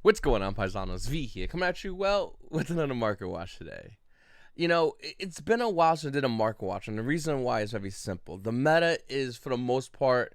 What's going on, Paisanos? V here, coming at you, well, with another market watch today. You know, it's been a while since I did a market watch, and the reason why is very simple. The meta is, for the most part,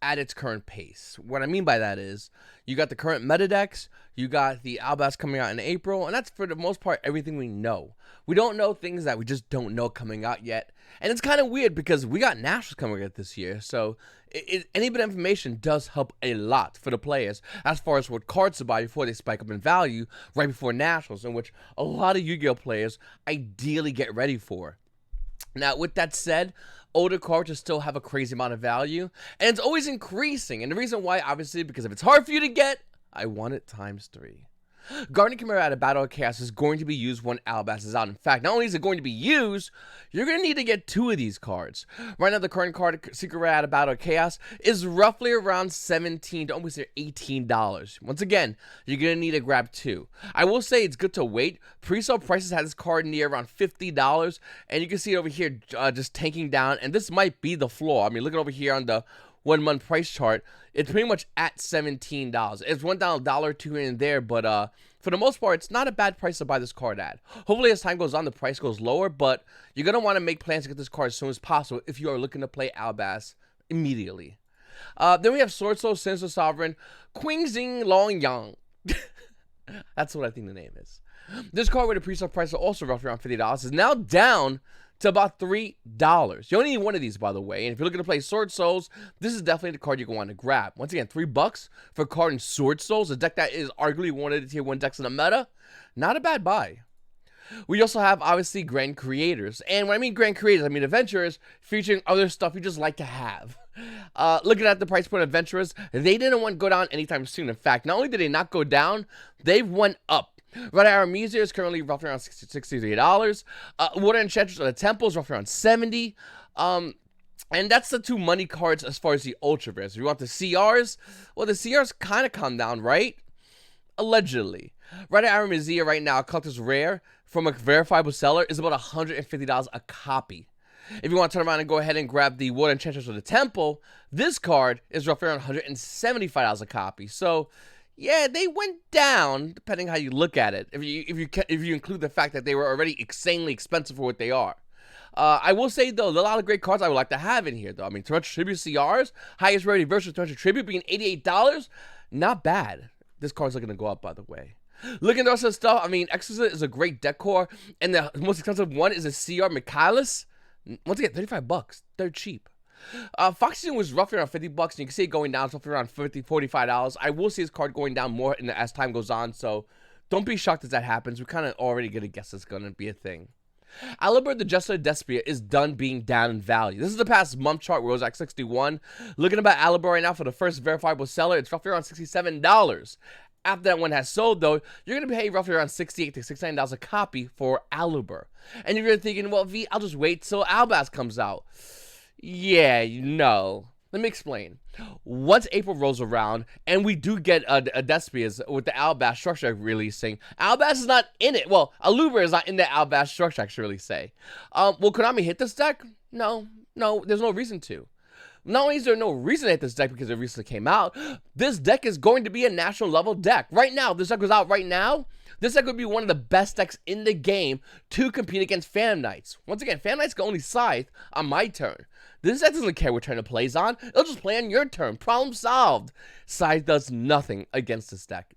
at its current pace. What I mean by that is, you got the current meta decks, you got the Albas coming out in April, and that's for the most part everything we know. We don't know things that we just don't know coming out yet, and it's kind of weird because we got Nationals coming out this year, so any bit of information does help a lot for the players as far as what cards to buy before they spike up in value right before Nationals, in which a lot of Yu-Gi-Oh players ideally get ready for. Now, with that said, older cards just still have a crazy amount of value, and it's always increasing. And the reason why, obviously, because if it's hard for you to get, I want it times 3. Guardian Chimera out of Battle of Chaos is going to be used when Albas is out. In fact, not only is it going to be used, you're going to need to get 2 of these cards. Right now, the current card, Secret Rare out of Battle of Chaos, is roughly around $17 to almost $18. Once again, you're going to need to grab 2. I will say it's good to wait. Pre-sale prices had this card near around $50, and you can see it over here just tanking down, and this might be the floor. I mean, looking over here on the 1 month price chart, it's pretty much at $17. It's went down $1 or 2 in there, but for the most part, it's not a bad price to buy this card at. Hopefully, as time goes on, the price goes lower, but you're gonna want to make plans to get this card as soon as possible if you are looking to play Albas immediately. Then we have Sword Soul, Sinister Sovereign, Queen Xing Long Yang. That's what I think the name is. This card with a pre-sale price of also roughly around $50 is now down to about $3. You only need 1 of these, by the way. And if you're looking to play Sword Souls, this is definitely the card you're going to want to grab. Once again, $3 for a card in Sword Souls, a deck that is arguably one of the tier 1 decks in the meta. Not a bad buy. We also have, obviously, Grand Creators. And when I mean Grand Creators, I mean Adventurers featuring other stuff you just like to have. Looking at the price point of Adventurers, they didn't want to go down anytime soon. In fact, not only did they not go down, they went up. Red Aramisia is currently roughly around $63. Water Enchantress of the Temple is roughly around $70. And that's the 2 money cards as far as the Ultra Rares. If you want the CRs, well, the CRs kind of come down, right? Allegedly. Red Aramisia right now, Collector's Rare from a verifiable seller is about $150 a copy. If you want to turn around and go ahead and grab the Water Enchantress of the Temple, this card is roughly around $175 a copy. So, yeah, they went down, depending how you look at it, if you include the fact that they were already insanely expensive for what they are. I will say, though, there are a lot of great cards I would like to have in here, though. I mean, Torrential Tribute CRs, highest rarity versus Torrential Tribute being $88, not bad. This card's looking to go up, by the way. Looking at the rest of the stuff, I mean, Exquisite is a great deck core, and the most expensive one is a CR Michaelis. Once again, $35. They're cheap. Foxy was roughly around $50, and you can see it going down, roughly around $45. I will see his card going down more as time goes on, so don't be shocked if that happens. We're kind of already going to guess it's going to be a thing. Alibert the Jester Despia is done being down in value. This is the past month chart where it was at 61. Looking about Alibert right now for the first verifiable seller, it's roughly around $67. After that one has sold, though, you're going to pay roughly around $68 to $69 a copy for Alibert. And if you're thinking, well, V, I'll just wait till Albas comes out. Yeah, no. Let me explain. Once April rolls around, and we do get a Despias with the Albas structure releasing, Albas is not in it. Well, Alubra is not in the Albas structure, I should really say. Will Konami hit this deck? No, there's no reason to. Not only is there no reason to hit this deck because it recently came out, this deck is going to be a national level deck. Right now, this deck was out right now. This deck would be one of the best decks in the game to compete against Phantom Knights. Once again, Phantom Knights can only scythe on my turn. This deck doesn't care what turn it plays on. It'll just play on your turn. Problem solved. Scythe does nothing against this deck.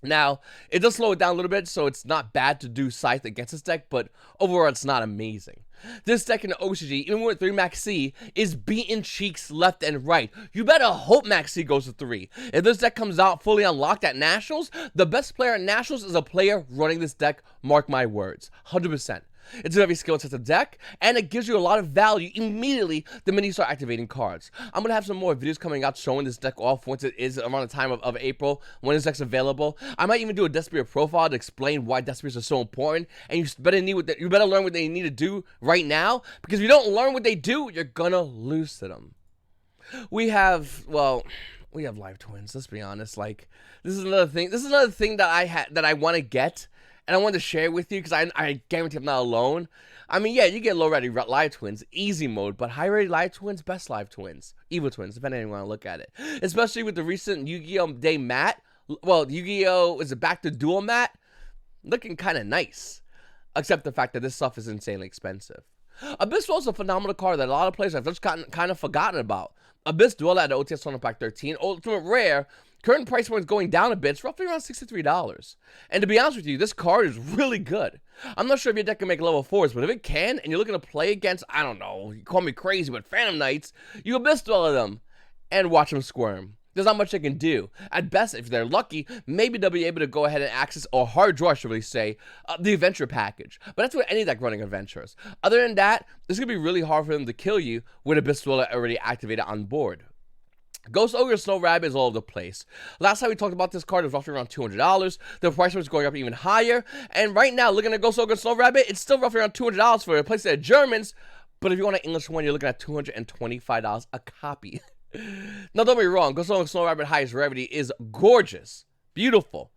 Now, it does slow it down a little bit, so it's not bad to do Scythe against this deck, but overall, it's not amazing. This deck in the OCG, even with 3 Max C, is beating cheeks left and right. You better hope Max C goes to 3. If this deck comes out fully unlocked at Nationals, the best player at Nationals is a player running this deck, mark my words, 100%. It's a very skill-tested deck, and it gives you a lot of value immediately the minute you start activating cards. I'm going to have some more videos coming out showing this deck off once it is around the time of April, when this deck's available. I might even do a Despia profile to explain why Despias are so important, and you better learn what they need to do right now, because if you don't learn what they do, you're going to lose to them. We have live twins, let's be honest. Like, this is another thing that I want to get. And I wanted to share it with you because I guarantee I'm not alone. I mean, yeah, you get low-ready live twins, easy mode, but high-ready live twins, best live twins, evil twins, depending on how you want to look at it. Especially with the recent Yu-Gi-Oh! Day mat, well, Yu-Gi-Oh! Is it back to dual mat? Looking kind of nice. Except the fact that this stuff is insanely expensive. Abyss Duel is a phenomenal card that a lot of players have just kind of forgotten about. Abyss Duel at the OTS Tournament Pack 13, Ultimate Rare, current price point is going down a bit. It's roughly around $63. And to be honest with you, this card is really good. I'm not sure if your deck can make level 4s, but if it can, and you're looking to play against, I don't know, you call me crazy, but Phantom Knights, you Abyss Duel them and watch them squirm. There's not much they can do. At best, if they're lucky, maybe they'll be able to go ahead and access, or hard draw, I should really say, the Adventure package. But that's what any deck running Adventures. Other than that, it's going to be really hard for them to kill you with Abyss Duel already activated on board. Ghost Ogre Snow Rabbit is all over the place. Last time we talked about this card, it was roughly around $200. The price was going up even higher. And right now, looking at Ghost Ogre Snow Rabbit, it's still roughly around $200 for a place at Germans. But if you want an English one, you're looking at $225 a copy. Now, don't be wrong, Ghost Ogre Snow Rabbit highest rarity is gorgeous, beautiful.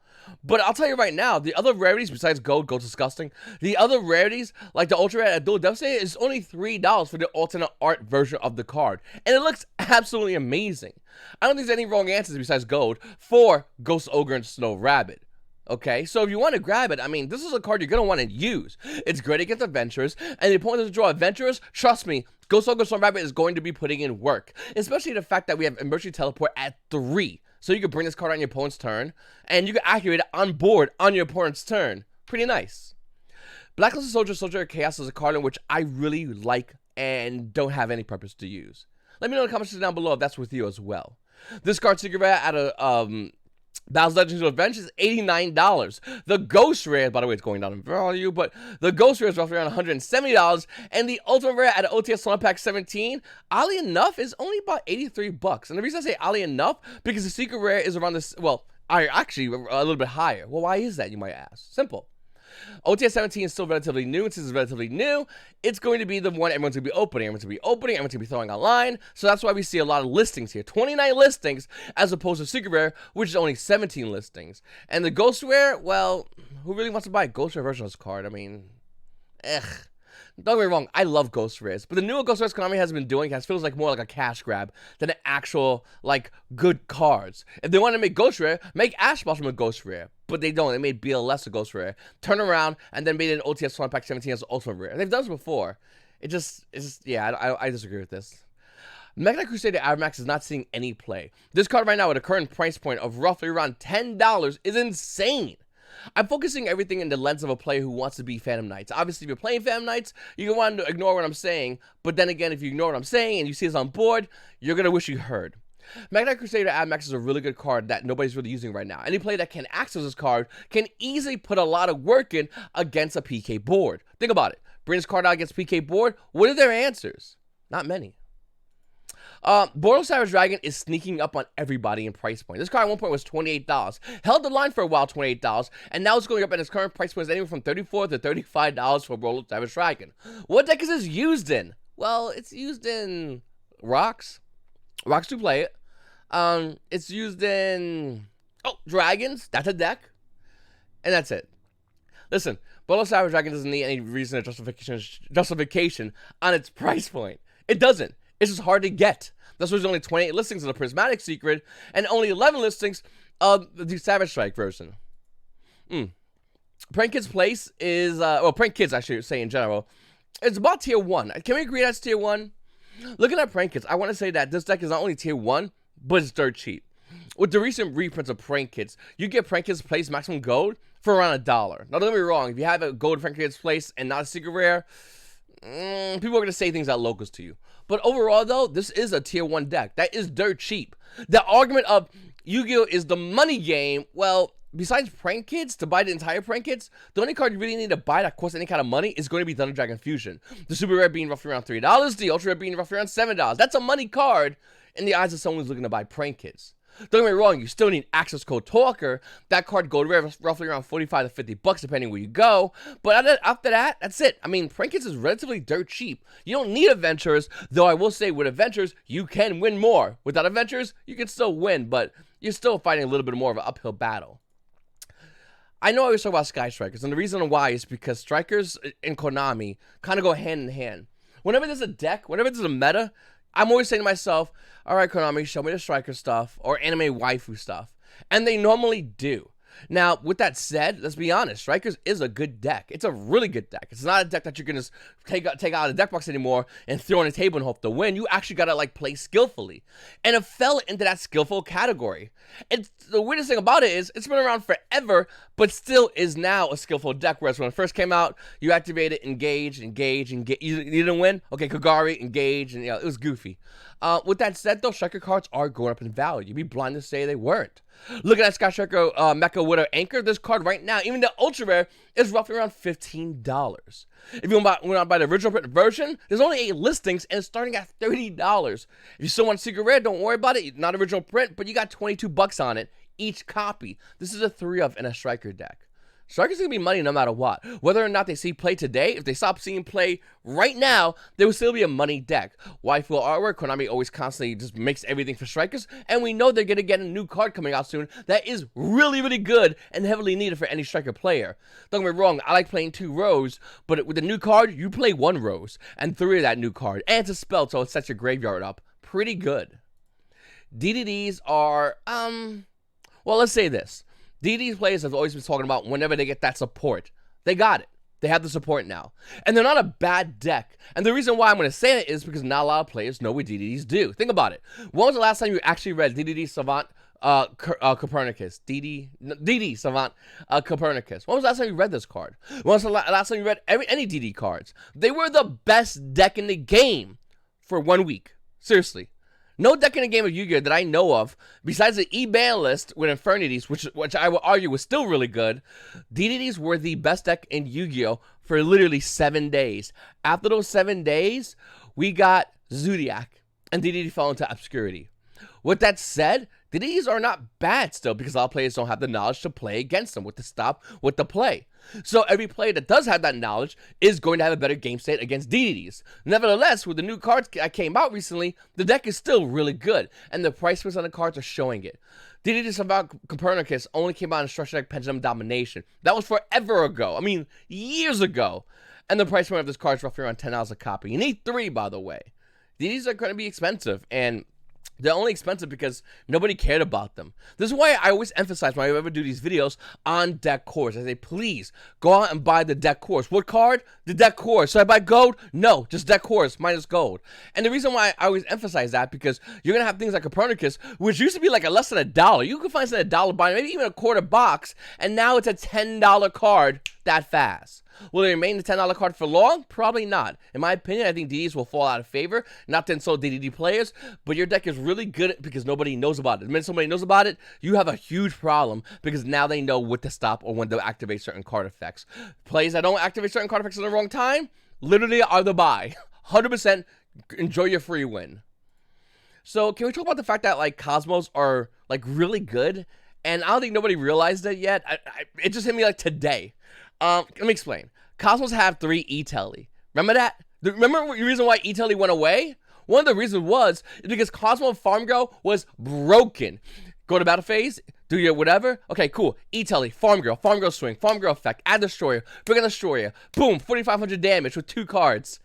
But I'll tell you right now, the other rarities besides gold's disgusting. The other rarities, like the Ultra Rare Dual Devastator, is only $3 for the alternate art version of the card. And it looks absolutely amazing. I don't think there's any wrong answers besides gold for Ghost Ogre and Snow Rabbit. Okay, so if you want to grab it, I mean, this is a card you're going to want to use. It's great against Adventurers, and the opponent doesn't draw Adventurers, trust me, Ghost Ogre Snow Rabbit is going to be putting in work. Especially the fact that we have Emergency Teleport at 3. So you can bring this card on your opponent's turn, and you can activate it on board on your opponent's turn. Pretty nice. Blacklisted Soldier, Soldier of Chaos is a card in which I really like and don't have any purpose to use. Let me know in the comments down below if that's with you as well. This card, Secret Rare, out of Battles, Legends, of Revenge is $89. The Ghost Rare, by the way, it's going down in value, but the Ghost Rare is roughly around $170, and the Ultimate Rare at OTS Tournament Pack 17, oddly enough, is only about $83. And the reason I say oddly enough, because the Secret Rare is around this, well, actually a little bit higher. Well, why is that, you might ask? Simple. OTS 17 is still relatively new, and since it's relatively new, it's going to be the one everyone's going to be opening. Everyone's going to be throwing online, so that's why we see a lot of listings here. 29 listings, as opposed to Secret Rare, which is only 17 listings. And the Ghost Rare, well, who really wants to buy a Ghost Rare version of this card? I mean, don't get me wrong, I love Ghost Rares, but the newer Ghost Rares Konami has been doing feels like more like a cash grab than an actual, like, good cards. If they want to make Ghost Rare, make Ash Blossom a Ghost Rare, but they don't. They made BLS a Ghost Rare, turn around, and then made it an OTS Tournament Pack 17 as Ultimate Rare. They've done this before. It's just, yeah, I disagree with this. Mega Knight Crusader Avmax is not seeing any play. This card right now at a current price point of roughly around $10 is insane. I'm focusing everything in the lens of a player who wants to be Phantom Knights. Obviously, if you're playing Phantom Knights, you're going to want to ignore what I'm saying. But then again, if you ignore what I'm saying and you see us on board, you're going to wish you heard. Mega Knight Crusader Avmax is a really good card that nobody's really using right now. Any player that can access this card can easily put a lot of work in against a PK board. Think about it. Bring this card out against PK board. What are their answers? Not many. Borderless Savage Dragon is sneaking up on everybody in price point. This card at one point was $28. Held the line for a while, $28, and now it's going up, and its current price point is anywhere from $34 to $35 for Borderless Savage Dragon. What deck is this used in? Well, it's used in Rocks. Rocks do play it. It's used in Dragons. That's a deck, and that's it. Listen, Borderless Savage Dragon doesn't need any reason or justification on its price point. It doesn't. It's just hard to get. That's why there's only 28 listings of the Prismatic Secret and only 11 listings of the Savage Strike version. Prank Kid's place is, well, Prank Kids, I should say in general, it's about tier 1. Can we agree that's tier 1? Looking at Prank Kids, I want to say that this deck is not only tier 1, but it's dirt cheap. With the recent reprints of Prank Kids, you get Prank Kids Place maximum gold for around $1. Now, don't get me wrong, if you have a gold Prank Kids Place and not a Secret Rare, people are going to say things that locals to you. But overall, though, this is a tier 1 deck. That is dirt cheap. The argument of Yu-Gi-Oh! Is the money game, well, besides Prank Kids, to buy the entire Prank Kids, the only card you really need to buy that costs any kind of money is going to be Thunder Dragon Fusion. The Super Rare being roughly around $3, the Ultra Rare being roughly around $7. That's a money card in the eyes of someone who's looking to buy Prank Kids. Don't get me wrong, you still need access code Talker. That card gold rare is roughly around $45 to $50 depending where you go. But after that, that's it. I mean, Prank Kids is relatively dirt cheap. You don't need Adventures, though I will say with Adventures, you can win more. Without Adventures, you can still win, but you're still fighting a little bit more of an uphill battle. I know I always talk about Sky Strikers, and the reason why is because Strikers and Konami kind of go hand in hand. Whenever there's a deck, whenever there's a meta, I'm always saying to myself, all right, Konami, show me the Striker stuff or anime waifu stuff. And they normally do. Now, with that said, let's be honest, Strikers is a good deck. It's a really good deck. It's not a deck that you can just take out of the deck box anymore and throw on the table and hope to win. You actually gotta like play skillfully. And it fell into that skillful category. And the weirdest thing about it is it's been around forever, but still is now a skillful deck. Whereas when it first came out, you activated engage. You didn't win? Okay, Kagari, engage, and it was goofy. With that said, though, Striker cards are going up in value. You'd be blind to say they weren't. Look at that Sky Striker Mecha Widow Anchor. This card right now, even the Ultra Rare, is roughly around $15. If you want to buy the original print version, there's only 8 listings and it's starting at $30. If you still want Secret Rare, don't worry about it. Not original print, but you got $22 on it each copy. This is a 3-of in a Striker deck. Strikers gonna be money no matter what. Whether or not they see play today, if they stop seeing play right now, there will still be a money deck. Waifu artwork, Konami always constantly just makes everything for Strikers, and we know they're gonna get a new card coming out soon that is really, really good and heavily needed for any Striker player. Don't get me wrong, I like playing 2 rows, but with the new card, you play 1 rose and 3 of that new card, and it's a spell, so it sets your graveyard up pretty good. DDDs are, well, let's say this. DD's players have always been talking about whenever they get that support. They got it. They have the support now. And they're not a bad deck. And the reason why I'm going to say it is because not a lot of players know what DDDs do. Think about it. When was the last time you actually read DDD Savant Copernicus? DD Savant Copernicus. When was the last time you read this card? When was the last time you read any DD cards? They were the best deck in the game for 1 week. Seriously. No deck in the game of Yu-Gi-Oh! That I know of, besides the E-Ban list with Infernities, which I would argue was still really good, DDDs were the best deck in Yu-Gi-Oh! For literally 7 days. After those 7 days, we got Zodiac, and DDD fell into obscurity. With that said, DDDs are not bad still, because a lot of players don't have the knowledge to play against them, with the stop, with the play. So every player that does have that knowledge is going to have a better game state against DDDs. Nevertheless, with the new cards that came out recently, the deck is still really good, and the price points on the cards are showing it. DDD Savant Copernicus only came out in Structure Deck Pendulum Domination. That was forever ago. I mean, years ago. And the price point of this card is roughly around $10 a copy. You need 3, by the way. These are going to be expensive, and they're only expensive because nobody cared about them. This is why I always emphasize when I ever do these videos on deck cores. I say, please, go out and buy the deck cores. What card? The deck cores. So I buy gold? No, just deck cores minus gold. And the reason why I always emphasize that, because you're going to have things like Copernicus, which used to be like less than $1. You can find it at $1 buy, maybe even a quarter box, and now it's a $10 card that fast. Will it remain the $10 card for long? Probably not. In my opinion, I think DDs will fall out of favor. Not to insult DDD players, but your deck is really good because nobody knows about it. The minute somebody knows about it, you have a huge problem because now they know what to stop or when to activate certain card effects. Players that don't activate certain card effects at the wrong time, literally are the buy. 100% enjoy your free win. So can we talk about the fact that like Cosmos are like really good? And I don't think nobody realized it yet. It just hit me like today. Let me explain. Cosmos have 3 E-Telly. Remember that? Remember the reason why E-Telly went away? One of the reasons was because Cosmo Farm Girl was broken. Go to battle phase, do your whatever. Okay, cool. E-Telly, Farm Girl Swing, Farm Girl Effect, add Destroyer, bring a Destroyer. Boom, 4,500 damage with 2 cards.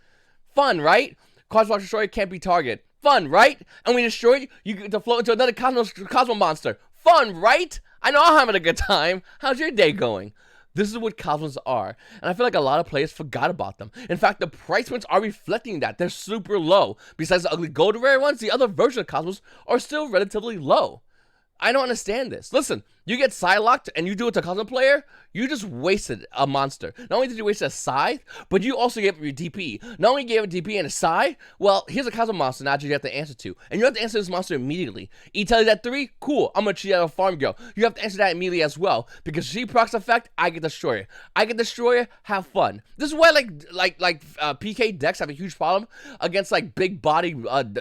Fun, right? Cosmo Destroyer can't be targeted. Fun, right? And when you destroy it, you get to float into another Cosmo monster. Fun, right? I know I'm having a good time. How's your day going? This is what Cosmos are, and I feel like a lot of players forgot about them. In fact, the price points are reflecting that. They're super low. Besides the ugly gold rare ones, the other version of Cosmos are still relatively low. I don't understand this. Listen, you get Psylocked and you do it to a Cosmo player, you just wasted a monster. Not only did you waste a Scythe, but you also gave it your DP. Not only gave it DP and a Scythe, well, here's a Cosmo monster now that you have to answer to. And you have to answer this monster immediately. You tell you that 3, cool, I'm gonna cheat out a Farm Girl. You have to answer that immediately as well. Because she procs effect, I get Destroyer. I get Destroyer, have fun. This is why PK decks have a huge problem against like big body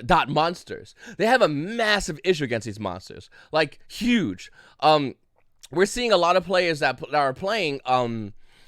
dot monsters. They have a massive issue against these monsters. Like, huge. We're seeing a lot of players that are playing,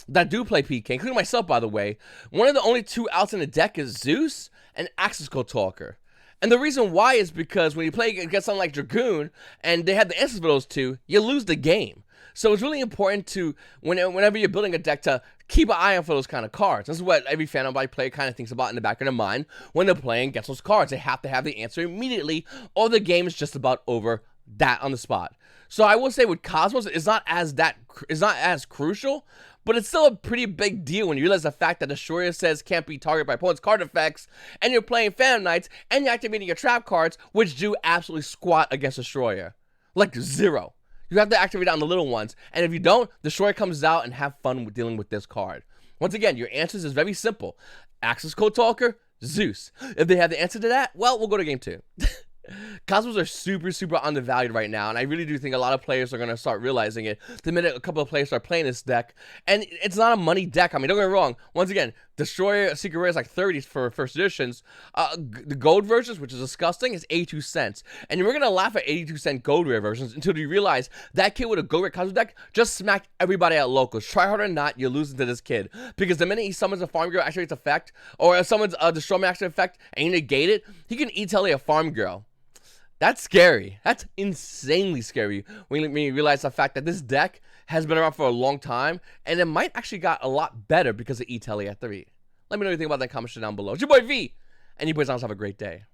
that do play PK, including myself, by the way. One of the only 2 outs in the deck is Zeus and Axis Code Talker. And the reason why is because when you play against something like Dragoon, and they have the answers for those 2, you lose the game. So it's really important to, whenever you're building a deck, to keep an eye out for those kind of cards. This is what every Phantom Body player kind of thinks about in the back of their mind when they're playing against those cards. They have to have the answer immediately, or the game is just about over that on the spot. So I will say with Cosmos, it's not as crucial, but it's still a pretty big deal when you realize the fact that Destroyer says can't be targeted by opponent's card effects, and you're playing Phantom Knights, and you're activating your trap cards, which do absolutely squat against Destroyer. Like 0. You have to activate it on the little ones, and if you don't, Destroyer comes out and have fun with dealing with this card. Once again, your answers is very simple. Access Code Talker, Zeus. If they have the answer to that, well, we'll go to game 2. Cosmos are super undervalued right now, and I really do think a lot of players are going to start realizing it the minute a couple of players start playing this deck. And it's not a money deck. I mean, don't get me wrong. Once again, Destroyer Secret Rare is like 30s for first editions. The gold versions, which is disgusting, is 82 cents. And we're going to laugh at 82-cent gold rare versions until you realize that kid with a gold rare Cosmos deck just smacked everybody at locals. Try hard or not, you're losing to this kid. Because the minute he summons a Farm Girl activates effect, or summons a Destroy Man activates effect, and you negate it, he can E-Tele a Farm Girl. That's scary. That's insanely scary when you realize the fact that this deck has been around for a long time, and it might actually got a lot better because of E-Tele at 3. Let me know what you think about that in the comment section down below. It's your boy V, and you boys have a great day.